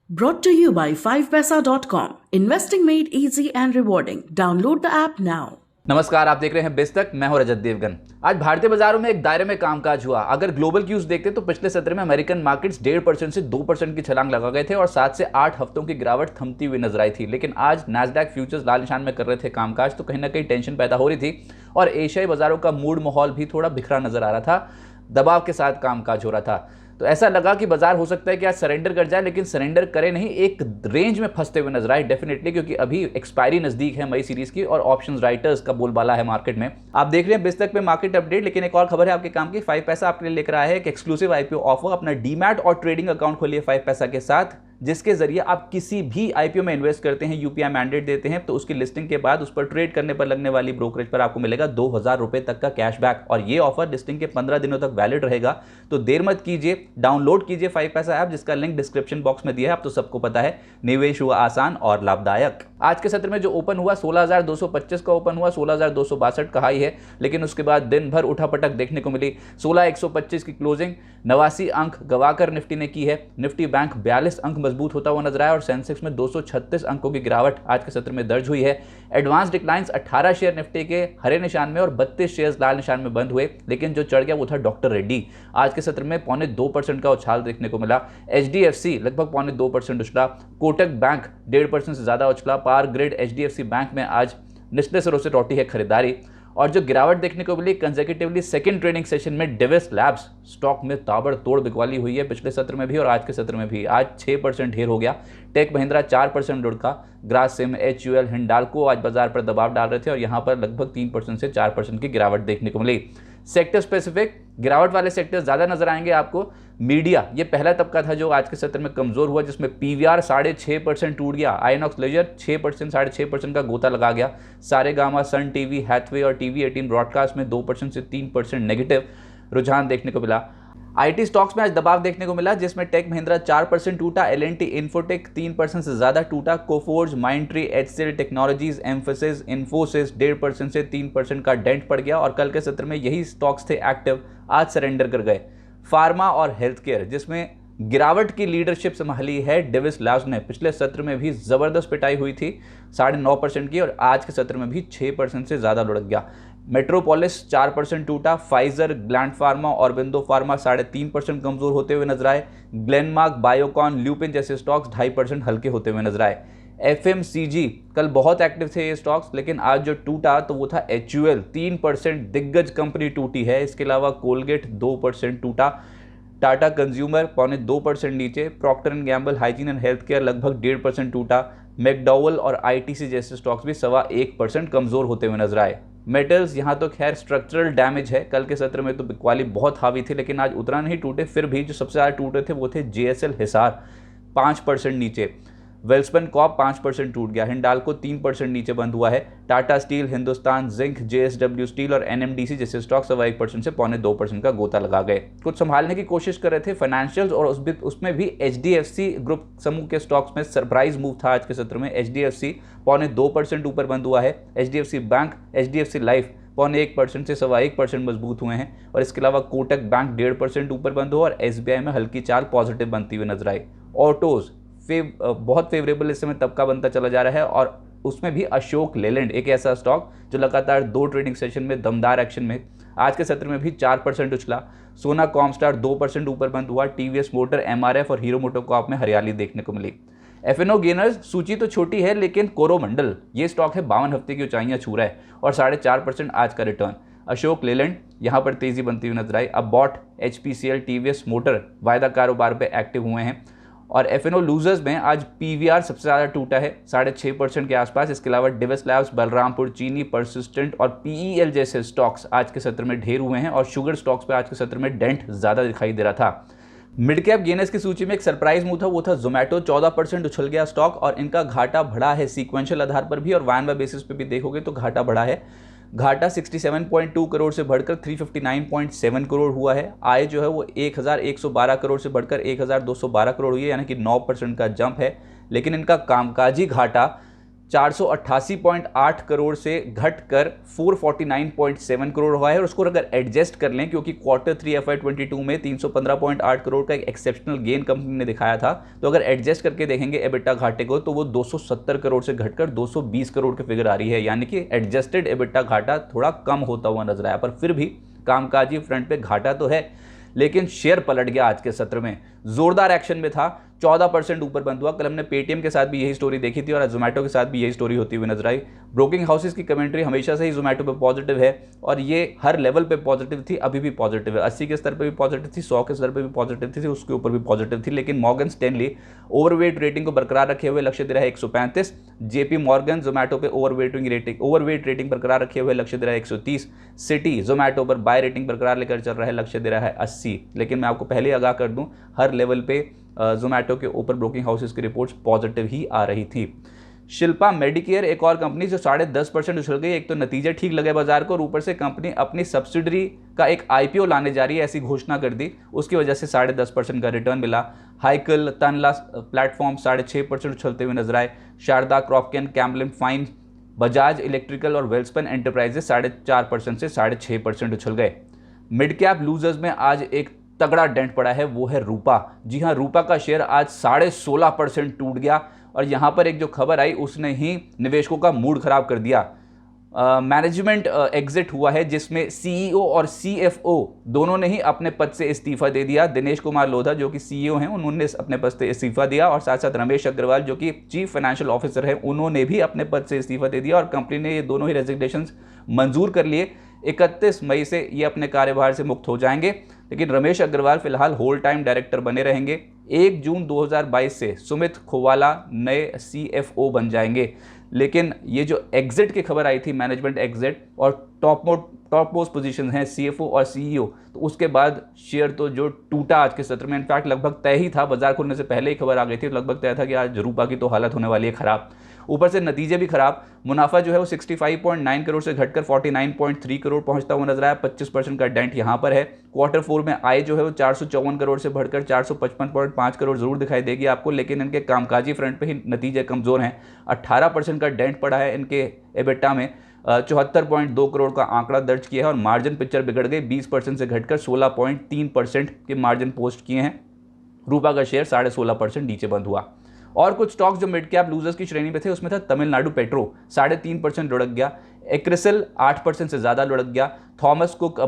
Brought to you by 5paisa.com. Investing made easy and rewarding. Download the app now. नमस्कार, आप देख रहे हैं बिस्तक। मैं हूं रजत देवगन। आज भारतीय बाजारों में एक दायरे में कामकाज हुआ। अगर ग्लोबल क्यूज देखते तो पिछले सत्र में अमेरिकन मार्केट्स 1.5% से 2% की छलांग लगा गए थे और 7 से 8 हफ्तों की गिरावट थमती हुई नजर आई थी। लेकिन आज नैस्डैक फ्यूचर्स लाल निशान में कर रहे थे कामकाज, तो कहीं ना कहीं टेंशन पैदा हो रही थी और एशियाई बाजारों का मूड माहौल भी थोड़ा बिखरा नजर आ रहा था, दबाव के साथ कामकाज हो रहा था। तो ऐसा लगा कि बाजार हो सकता है कि आज सरेंडर कर जाए, लेकिन सरेंडर करे नहीं, एक रेंज में फंसते हुए नजर आए डेफिनेटली, क्योंकि अभी एक्सपायरी नजदीक है मई सीरीज की और ऑप्शंस राइटर्स का बोलबाला है मार्केट में। आप देख रहे हैं बिस्तक पे मार्केट अपडेट। लेकिन एक और खबर है आपके काम की। 5 पैसा आपके लिए लेकर आया है एक एक्सक्लूसिव आईपीओ ऑफर। अपना डीमैट और ट्रेडिंग अकाउंट खोलिए 5 पैसा के साथ, जिसके जरिए आप किसी भी आईपीओ में इन्वेस्ट करते हैं, यूपीआई मैंडेट देते हैं, तो उसकी लिस्टिंग के बाद उस पर ट्रेड करने पर लगने वाली ब्रोकरेज पर आपको मिलेगा 2000 रुपए तक का कैशबैक। और ये ऑफर लिस्टिंग के 15 दिनों तक वैलिड रहेगा। तो देर मत कीजिए, डाउनलोड कीजिए 5 पैसा ऐप, जिसका लिंक डिस्क्रिप्शन बॉक्स में दिया है। आप तो सबको पता है, निवेश हुआ आसान और लाभदायक। आज के सत्र में जो ओपन हुआ 16225 का ओपन हुआ, 16262 का हाई है, लेकिन उसके बाद दिन भर उठापटक देखने को मिली। 16125 की क्लोजिंग, 89 अंक गवाकर निफ्टी ने की है। निफ्टी बैंक 42 अंक मजबूत होता हुआ नजर आया और सेंसेक्स में 236 अंकों की गिरावट आज के सत्र में दर्ज हुई है। एडवांस डिक्लाइंस 18 शेयर निफ्टी के हरे निशान में और 32 शेयर्स लाल निशान में बंद हुए, लेकिन जो चढ़ गया वो था डॉक्टर रेड्डी। आज के सत्र में 0.25% का उछाल देखने को मिला। एचडीएफसी लगभग 0.2% उछला। कोटक बैंक 1.5% से ज्यादा उछला। पावर ग्रिड एचडीएफसी बैंक में आज निचले सिरों से लौटी है खरीदारी। और जो गिरावट देखने को मिली कंसेक्यूटिवली सेकंड ट्रेडिंग सेशन में, डिविस लैब्स स्टॉक में ताबड़तोड़ बिकवाली हुई है पिछले सत्र में भी और आज के सत्र में भी। आज 6% ढेर हो गया। टेक महिंद्रा 4% लुढ़का। ग्रासिम, एचयूएल, हिंडाल्को आज बाजार पर दबाव डाल रहे थे और यहां पर लगभग 3% से 4% की गिरावट देखने को मिली। सेक्टर स्पेसिफिक गिरावट वाले सेक्टर ज्यादा नजर आएंगे आपको। मीडिया ये पहला तबका था जो आज के सत्र में कमजोर हुआ, जिसमें पीवीआर 6.5% टूट गया। आइनॉक्स लेजर 6%, 6.5% का गोता लगा गया। सारेगामा, सन टीवी, हैथवे और टीवी 18 ब्रॉडकास्ट में 2% से 3% नेगेटिव रुझान देखने को मिला। आईटी स्टॉक्स में आज दबाव देखने को मिला, जिसमें टेक महिंद्रा 4% टूटा, एलएनटी इन्फोटेक 3% से ज्यादा टूटा, Coforge, Mindtree, HCL technologies, emphasis, Infosys 1.5% से 3% का डेंट पड़ गया और कल के सत्र में यही स्टॉक्स थे एक्टिव, आज सरेंडर कर गए। फार्मा और हेल्थ केयर, जिसमें गिरावट की लीडरशिप संभाली है डिविस लैब्स ने, पिछले सत्र में भी जबरदस्त पिटाई हुई थी 9.5% की और आज के सत्र में भी 6% से ज्यादा लुढ़क गया। मेट्रोपोलिस 4% टूटा। फाइजर, ग्लैंड फार्मा और बिंदो फार्मा 3.5% कमजोर होते हुए नजर आए। ग्लेनमार्क, बायोकॉन, ल्यूपिन जैसे स्टॉक्स 2.5% हल्के होते हुए नजर आए। एफएमसीजी कल बहुत एक्टिव थे ये स्टॉक्स, लेकिन आज जो टूटा तो वो था एचयूएल, 3% दिग्गज कंपनी टूटी है। इसके अलावा कोलगेट 2% टूटा। टाटा कंज्यूमर 0.2% नीचे। Procter and Gamble, hygiene and health care लगभग 1.5% टूटा। मैकडॉवेल और आईटीसी जैसे स्टॉक्स भी 1.25% कमजोर होते हुए नजर आए। मेटल्स यहाँ तो खैर स्ट्रक्चरल डैमेज है, कल के सत्र में तो बिकवाली बहुत हावी थी, लेकिन आज उतना नहीं टूटे। फिर भी जो सबसे ज़्यादा टूटे थे वो थे जेएसएल हिसार 5% नीचे। वेल्सपन कॉप 5% टूट गया। हिंडाल्को 3% नीचे बंद हुआ है। Tata steel, Hindustan zinc, JSW steel और एनएमडीसी जैसे स्टॉक 1% से 0.2% का गोता लगा गए। कुछ संभालने की कोशिश कर रहे थे फाइनेंशियल्स और उसमें भी एचडीएफसी ग्रुप समूह के स्टॉक्स में सरप्राइज मूव था आज के सत्र में। एचडीएफसी 0.2% ऊपर बंद हुआ है। एचडीएफसी बैंक, एचडीएफसी लाइफ 0.1% से 1% मजबूत हुए हैं और इसके अलावा कोटक बैंक 1.5% ऊपर बंद हुआ और एसबीआई में हल्की चाल पॉजिटिव बनती हुई नजर आई। ऑटोज बहुत फेवरेबल इस समय तबका बनता चला जा रहा है और उसमें भी अशोक लेलैंड एक ऐसा स्टॉक जो लगातार 2 ट्रेडिंग सेशन में दमदार एक्शन में आज के सत्र में भी 4% उछला। सोना कॉमस्टार 2% ऊपर बंद हुआ। टीवीएस मोटर, एमआरएफ और हीरो मोटोकॉर्प में हरियाली देखने को मिली। एफएनओ गेनर्स सूची तो छोटी है, लेकिन कोरोमंडल ये स्टॉक है 52 हफ्ते की ऊंचाइयां छू रहा है और 4.5% आज का रिटर्न। अशोक लेलैंड यहां पर तेजी बनती हुई नजर आई। अब बॉट, एचपीसीएल, टीवीएस मोटर वायदा कारोबार पे एक्टिव हुए हैं। और एफएनओ लूजर्स में आज पीवीआर सबसे ज़्यादा टूटा है 6.5% के आसपास। इसके अलावा डिविस लैब्स, बलरामपुर चीनी, परसिस्टेंट और पीईएल जैसे स्टॉक्स आज के सत्र में ढेर हुए हैं और शुगर स्टॉक्स पे आज के सत्र में डेंट ज़्यादा दिखाई दे रहा था। मिड कैप गेनर्स की सूची में एक सरप्राइज मूव था, वो था जोमेटो। 14% उछल गया स्टॉक और इनका घाटा बढ़ा है सीक्वेंशियल आधार पर भी और वाई बेसिस पे भी देखोगे तो घाटा बढ़ा है। घाटा 67.2 करोड़ से बढ़कर 359.7 करोड़ हुआ है। आय जो है वो 1112 करोड़ से बढ़कर 1212 करोड़ हुई है, यानी कि 9% का जंप है। लेकिन इनका कामकाजी घाटा 488.8 करोड़ से घटकर 449.7 करोड़ हुआ है। और उसको अगर एडजस्ट कर लें, क्योंकि Q3 FY22 में 315.8 करोड़ का एक एक्सेप्शनल गेन कंपनी ने दिखाया था, तो अगर एडजस्ट करके देखेंगे एबिटा घाटे को तो वो 270 करोड़ से घटकर 220 करोड़ की फिगर आ रही है। यानी कि एडजस्टेड एबिटा घाटा थोड़ा कम होता हुआ नजर आया, पर फिर भी कामकाजी फ्रंट पे घाटा तो है। लेकिन शेयर पलट गया आज के सत्र में, जोरदार एक्शन में था, 14% ऊपर बंद हुआ। कल हमने पेटीएम के साथ भी यही स्टोरी देखी थी और आज जोमेटो के साथ भी यही स्टोरी होती हुई नजर आई। ब्रोकिंग हाउसेस की कमेंट्री हमेशा से ही जोमेटो पे पॉजिटिव है और ये हर लेवल पे पॉजिटिव थी, अभी भी पॉजिटिव है। 80 के स्तर पे भी पॉजिटिव थी, 100 के स्तर पे भी पॉजिटिव थी, उसके ऊपर भी पॉजिटिव थी। लेकिन मॉर्गन स्टैनली ओवरवेट रेटिंग को बरकरार रखे हुए लक्ष्य दे रहा है 135। जेपी मॉर्गन जोमेटो पे ओवरवेट रेटिंग बरकरार रखे हुए लक्ष्य दे रहा है 130। सिटी जोमेटो पर बाय रेटिंग बरकरार लेकर चल रहा है, लक्ष्य दे रहा है 80। लेकिन मैं आपको पहले आगाह कर दूं, हर लेवल पे जोमेटो के ऊपर ब्रोकिंग हाउसेस की रिपोर्ट्स पॉजिटिव ही आ रही थी। शिल्पा मेडिकेयर एक और कंपनी जो 10.5% उछल गई। एक तो नतीजे ठीक लगे बाजार को और ऊपर से कंपनी अपनी सब्सिडरी का एक आईपीओ लाने जा रही है, ऐसी घोषणा कर दी, उसकी वजह से 10.5% का रिटर्न मिला। हाइकल तनला प्लेटफॉर्म 6.5% उछलते हुए नजर आए। शारदा क्रॉपकेन कैम्बलिन फाइन बजाज इलेक्ट्रिकल और वेल्सपन एंटरप्राइजेस 4.5% से 6.5% उछल गए। मिड कैप लूजर्स में आज एक तगड़ा डेंट पड़ा है, वो है रूपा। जी हाँ, रूपा का शेयर आज 16.5% टूट गया और यहाँ पर एक जो खबर आई उसने ही निवेशकों का मूड खराब कर दिया। मैनेजमेंट एग्जिट हुआ है जिसमें सीईओ और सीएफओ दोनों ने ही अपने पद से इस्तीफा दे दिया। दिनेश कुमार लोधा जो कि सीईओ हैं उन्होंने अपने पद से इस्तीफा दिया और साथ साथ रमेश अग्रवाल जो कि चीफ फाइनेंशियल ऑफिसर हैं उन्होंने भी अपने पद से इस्तीफा दे दिया और कंपनी ने ये दोनों ही रेजिग्नेशंस मंजूर कर लिए। 31 मई से ये अपने कार्यभार से मुक्त हो जाएंगे। लेकिन रमेश अग्रवाल फिलहाल होल टाइम डायरेक्टर बने रहेंगे। 1 जून 2022 से सुमित खोवाला नए सीएफओ बन जाएंगे। लेकिन ये जो एग्जिट की खबर आई थी, मैनेजमेंट एग्जिट और टॉप मोस्ट पोजीशन हैं सीएफओ और सीईओ, तो उसके बाद शेयर तो जो टूटा आज के सत्र में, इनफैक्ट लगभग तय ही था, बाजार खुलने से पहले ही खबर आ गई थी, लगभग तय था कि आज रूपा की तो हालत होने वाली है खराब। ऊपर से नतीजे भी खराब। मुनाफा जो है वो 65.9 करोड़ से घटकर 49.3 करोड़ पहुंचता हुआ नजर आया। 25% का डेंट यहां पर है। Q4 में आय जो है वो 454 करोड़ से बढ़कर 455.5 करोड़ जरूर दिखाई देगी आपको, लेकिन इनके कामकाजी फ्रंट पे ही नतीजे कमजोर हैं। 18% का डेंट पड़ा है इनके एबिटा में। 74.2 करोड़ का आंकड़ा दर्ज किया है और मार्जिन पिक्चर बिगड़ गई, 20% से घटकर 16.3% के मार्जिन पोस्ट किए हैं। रूपा का शेयर 16.5% नीचे बंद हुआ। और कुछ स्टॉक्स जो मिड कैप लूजर्स की श्रेणी में थे उसमें था तमिलनाडु पेट्रो 3.5% लुढ़क गया। एक्रिसल 8% से ज़्यादा लुढ़क गया। थॉमस कुक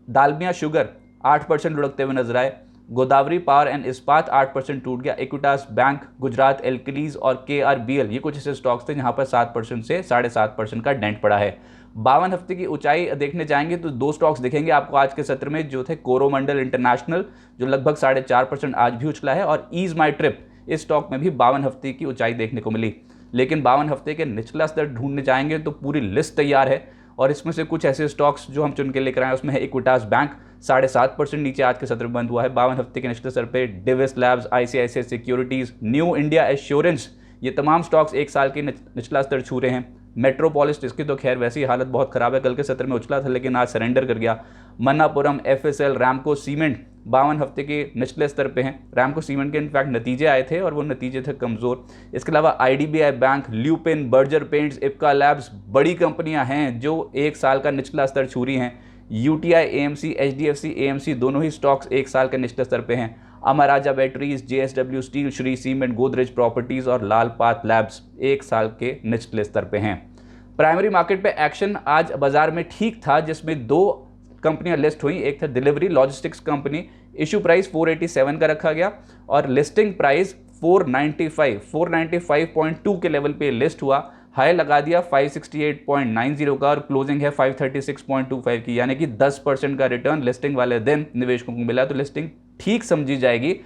दालमिया शुगर 8% लुढ़कते हुए नजर आए। गोदावरी पावर एंड इस्पात 8% टूट गया। इक्विटास बैंक, गुजरात एल्कलीज और KRBL ये कुछ ऐसे स्टॉक्स थे जहां पर 7% से 7.5% का डेंट पड़ा है। 52 हफ्ते की ऊंचाई देखने जाएंगे तो 2 स्टॉक्स दिखेंगे आपको आज के सत्र में, जो थे कोरोमंडल इंटरनेशनल जो लगभग 4.5% आज भी उछला है और ईज माई ट्रिप, इस स्टॉक में भी 52 हफ्ते की ऊंचाई देखने को मिली। लेकिन 52 हफ्ते के निचला स्तर ढूंढने जाएंगे तो पूरी लिस्ट तैयार है और इसमें से कुछ ऐसे स्टॉक्स जो हम चुन के लेकर आए उसमें है इक्विटास बैंक 7.5% नीचे आज के सत्र में बंद हुआ है 52 हफ्ते के निचले स्तर पे। Divi's labs, ICICI securities, new India assurance, ये तमाम स्टॉक्स 1 साल के निचला स्तर छू रहे हैं। मेट्रोपोलिस, इसकी तो खैर वैसी हालत बहुत खराब है, कल के सत्र में उछला था लेकिन आज सरेंडर कर गया। मन्नापुरम, FSL, रैमको सीमेंट 52 हफ्ते के निचले स्तर पे हैं। रैमको सीमेंट के इनफैक्ट नतीजे आए थे और वो नतीजे थे कमज़ोर। इसके अलावा IDBI bank, lupin, Berger paints, Ipca labs बड़ी कंपनियां हैं जो 1 साल का निचला स्तर छू रही हैं। UTI, AMC, HDFC, AMC दोनों ही स्टॉक्स 1 साल के निचले स्तर पे हैं। Amaraja batteries, JSW steel, Shri cement, Godrej properties और लाल पाथ लैब्स 1 साल के निचले स्तर पे हैं। प्राइमरी मार्केट पे एक्शन आज बाजार में ठीक था जिसमें 2 कंपनियां लिस्ट हुई। एक था delivery logistics company, issue price 487 का रखा गया और लिस्टिंग प्राइस 495.2 के लेवल पे लिस्ट हुआ। हाई लगा दिया 568.90 का और क्लोजिंग है 536.25 की, यानी कि 10% का रिटर्न लिस्टिंग वाले दिन निवेशकों को मिला। तो लिस्टिंग ठीक समझी जाएगी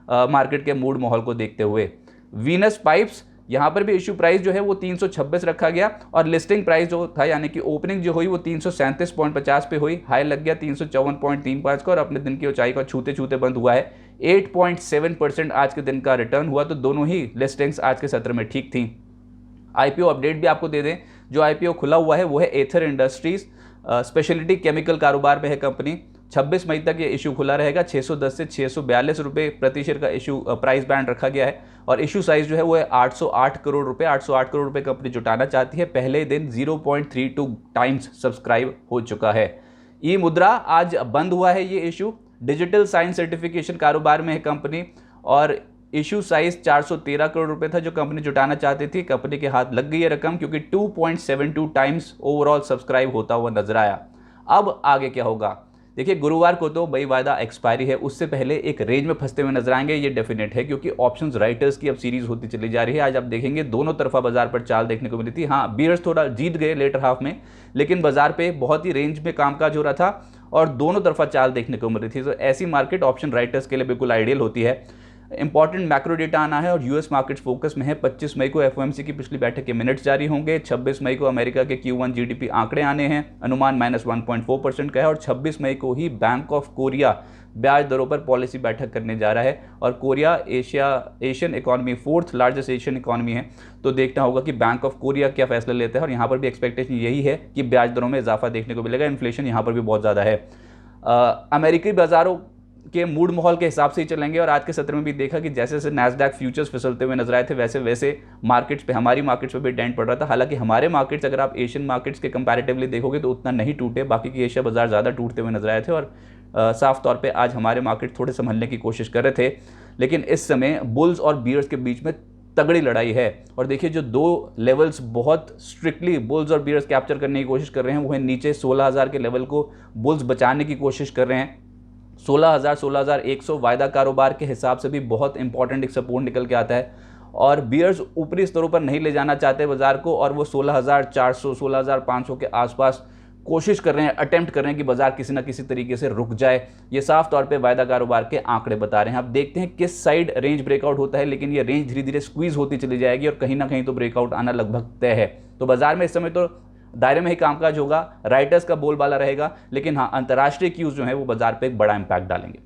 मार्केट के मूड माहौल को देखते हुए। वीनस पाइप्स, यहाँ पर भी इशू प्राइस जो है वो 326 रखा गया और लिस्टिंग प्राइस जो था यानी कि ओपनिंग जो हुई वो 337.50 पे हुई। हाई लग गया 354.35 का और अपने दिन की ऊंचाई को छूते छूते बंद हुआ है। 8.7% आज के दिन का रिटर्न हुआ। तो दोनों ही लिस्टिंग्स आज के सत्र में ठीक थी। IPO अपडेट भी आपको दे दें, जो IPO खुला हुआ है वो है एथर इंडस्ट्रीज, स्पेशलिटी केमिकल कारोबार में है कंपनी। 26 मई तक ये इशू खुला रहेगा। 610 से 642 रुपये प्रति शेयर का इशू प्राइस बैंड रखा गया है और इशू साइज जो है वो है 808 करोड़ रुपए। 808 करोड़ रुपए कंपनी जुटाना चाहती है। पहले दिन 0.32 टाइम्स सब्सक्राइब हो चुका है। ई मुद्रा आज बंद हुआ है ये इशू। डिजिटल साइंस सर्टिफिकेशन कारोबार में है कंपनी और इशू साइज 413 करोड़ रुपए था जो कंपनी जुटाना चाहती थी। कंपनी के हाथ लग गई है रकम क्योंकि 2.72 टाइम्स ओवरऑल सब्सक्राइब होता हुआ नजर आया। अब आगे क्या होगा? देखिए, गुरुवार को तो बई वायदा एक्सपायरी है, उससे पहले एक रेंज में फंसते हुए नजर आएंगे, ये डेफिनेट है, क्योंकि ऑप्शंस राइटर्स की अब सीरीज होती चली जा रही है। आज आप देखेंगे दोनों तरफा बाजार पर चाल देखने को मिली थी। हाँ, बीयर्स थोड़ा जीत गए लेटर हाफ में, लेकिन बाजार पे बहुत ही रेंज में कामकाज हो रहा था और दोनों तरफा चाल देखने को मिल रही थी। तो ऐसी मार्केट ऑप्शन राइटर्स के लिए बिल्कुल आइडियल होती है। इंपॉर्टेंट मैक्रो डेटा आना है और यूएस मार्केट्स फोकस में है। 25 मई को एफओएमसी की पिछली बैठक के मिनट्स जारी होंगे। 26 मई को अमेरिका के Q1 जीडीपी आंकड़े आने हैं, अनुमान -1.4% का है और 26 मई को ही बैंक ऑफ कोरिया ब्याज दरों पर पॉलिसी बैठक करने जा रहा है। और Korea Asian economy 4th largest Asian economy है, तो देखना होगा कि बैंक ऑफ कोरिया क्या फैसला लेता है। और यहाँ पर भी एक्सपेक्टेशन यही है कि ब्याज दरों में इजाफा देखने को मिलेगा। इन्फ्लेशन यहाँ पर भी बहुत ज़्यादा है। अमेरिकी बाजारों के मूड माहौल के हिसाब से ही चलेंगे और आज के सत्र में भी देखा कि जैसे जैसे नैस्डैक फ्यूचर्स फिसलते हुए नजर आए थे वैसे वैसे मार्केट्स पे, हमारी मार्केट्स पे भी डेंट पड़ रहा था। हालांकि हमारे मार्केट्स अगर आप एशियन मार्केट्स के कंपैरेटिवली देखोगे तो उतना नहीं टूटे, बाकी की एशिया बाजार ज़्यादा टूटते हुए नजर आए थे। और साफ तौर पर आज हमारे मार्केट थोड़े संभलने की कोशिश कर रहे थे, लेकिन इस समय बुल्स और बियर्स के बीच में तगड़ी लड़ाई है। और देखिए, जो दो लेवल्स बहुत स्ट्रिक्टली बुल्स और बियर्स कैप्चर करने की कोशिश कर रहे हैं वो है नीचे 16,000 के लेवल को बुल्स बचाने की कोशिश कर रहे हैं। 16,000 16,100 वायदा कारोबार के हिसाब से भी बहुत इंपॉर्टेंट एक सपोर्ट निकल के आता है और बियर्स ऊपरी स्तरों पर नहीं ले जाना चाहते बाजार को और वो 16,400 16,500 के आसपास कोशिश कर रहे हैं, अटेम्प्ट कर रहे हैं कि बाजार किसी ना किसी तरीके से रुक जाए। ये साफ तौर पे वायदा कारोबार के आंकड़े बता रहे हैं। अब देखते हैं किस साइड रेंज ब्रेकआउट होता है, लेकिन ये रेंज धीरे धीरे स्क्वीज होती चली जाएगी और कहीं ना कहीं तो ब्रेकआउट आना लगभग तय है। तो बाजार में इस समय तो दायरे में ही कामकाज होगा, राइटर्स का बोलबाला रहेगा, लेकिन हाँ, अंतर्राष्ट्रीय क्यूज जो है वो बाजार पे एक बड़ा इंपैक्ट डालेंगे।